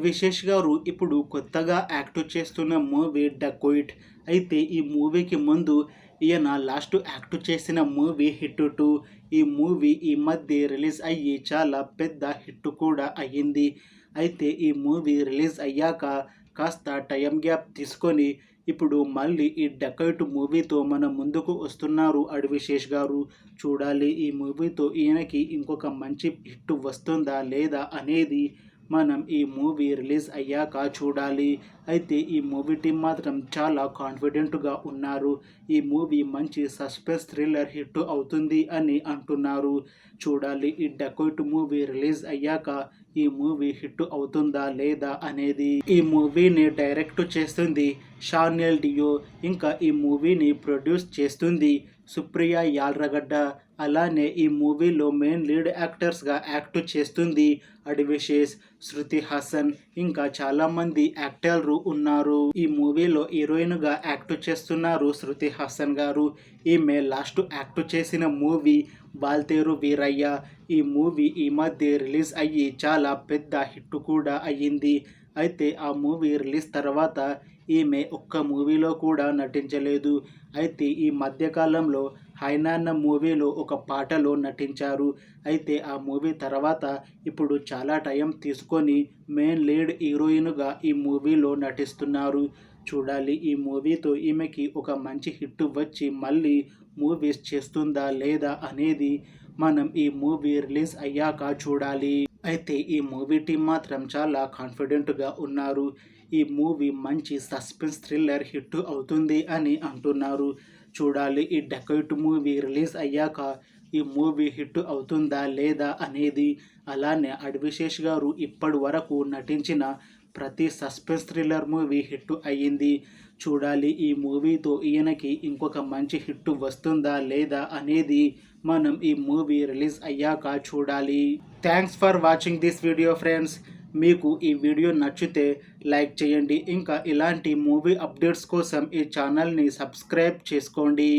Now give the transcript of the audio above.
విశేష్ గారు ఇప్పుడు కొత్తగా యాక్ట్ చేస్తున్న మూవీ డకోయిట్. అయితే ఈ మూవీకి ముందు ఈయన లాస్ట్ యాక్ట్ చేసిన మూవీ హిట్ 2. ఈ మూవీ ఈ మధ్య రిలీజ్ అయ్యి చాలా పెద్ద హిట్ కూడా అయ్యింది. అయితే ఈ మూవీ రిలీజ్ అయ్యాక కాస్త టైం గ్యాప్ తీసుకొని ఇప్పుడు మళ్ళీ ఈ డకోయిట్ మూవీతో మన ముందుకు వస్తున్నారు విశేష్ గారు. చూడాలి ఈ మూవీతో ఈయనకి ఇంకొక మంచి హిట్ వస్తుందా లేదా అనేది మనం ఈ మూవీ రిలీజ్ అయ్యాక చూడాలి. అయితే ఈ మూవీ టీం మాత్రం చాలా కాన్ఫిడెంట్గా ఉన్నారు. ఈ మూవీ మంచి సస్పెన్స్ థ్రిల్లర్ హిట్ అవుతుంది అని అంటున్నారు. చూడాలి ఈ డకోయిట్ మూవీ రిలీజ్ అయ్యాక ఈ మూవీ హిట్ అవుతుందా లేదా అనేది. ఈ మూవీని డైరెక్ట్ చేస్తుంది షానెల్ డియో. ఇంకా ఈ మూవీని ప్రొడ్యూస్ చేస్తుంది సుప్రియా యాల్రగడ్డ. అలానే ఈ మూవీలో మెయిన్ లీడ్ యాక్టర్స్గా యాక్ట్ చేస్తుంది విశేష్, శృతి హాసన్, ఇంకా చాలామంది యాక్టర్లు ఉన్నారు. ఈ మూవీలో హీరోయిన్గా యాక్ట్ చేస్తున్నారు శృతి హాసన్ గారు. ఈమె లాస్ట్ యాక్ట్ చేసిన మూవీ బాల్తేరు వీరయ్య. ఈ మూవీ ఈ మధ్య రిలీజ్ అయ్యి చాలా పెద్ద హిట్ కూడా అయ్యింది. అయితే ఆ మూవీ రిలీజ్ తర్వాత ఈమె ఒక్క మూవీలో కూడా నటించలేదు. అయితే ఈ మధ్యకాలంలో హైనాన్న మూవీలో ఒక పాటలో నటించారు. అయితే ఆ మూవీ తర్వాత ఇప్పుడు చాలా టైం తీసుకొని మెయిన్ లీడ్ హీరోయిన్గా ఈ మూవీలో నటిస్తున్నారు. చూడాలి ఈ మూవీతో ఈమెకి ఒక మంచి హిట్ వచ్చి మళ్ళీ మూవీస్ చేస్తుందా లేదా అనేది మనం ఈ మూవీ రిలీజ్ అయ్యాక చూడాలి. అయితే ఈ మూవీ టీం మాత్రం చాలా కాన్ఫిడెంట్గా ఉన్నారు. ఈ మూవీ మంచి సస్పెన్స్ థ్రిల్లర్ హిట్ అవుతుంది అని అంటున్నారు. చూడాలి ఈ డకోయిట్ మూవీ రిలీజ్ అయ్యాక ఈ మూవీ హిట్ అవుతుందా లేదా అనేది. అలానే విశేష్ గారు ఇప్పటి వరకు నటించిన ప్రతి సస్పెన్స్ థ్రిల్లర్ మూవీ హిట్ అయ్యింది. చూడాలి ఈ మూవీతో ఈయనకి ఇంకొక మంచి హిట్ వస్తుందా లేదా అనేది మనం ఈ మూవీ రిలీజ్ అయ్యాక చూడాలి. Thanks for watching this video friends. మీకు ఈ వీడియో నచ్చితే లైక్ చేయండి. ఇంకా ఇలాంటి మూవీ అప్డేట్స్ కోసం ఈ ఛానల్ని సబ్స్క్రైబ్ చేసుకోండి.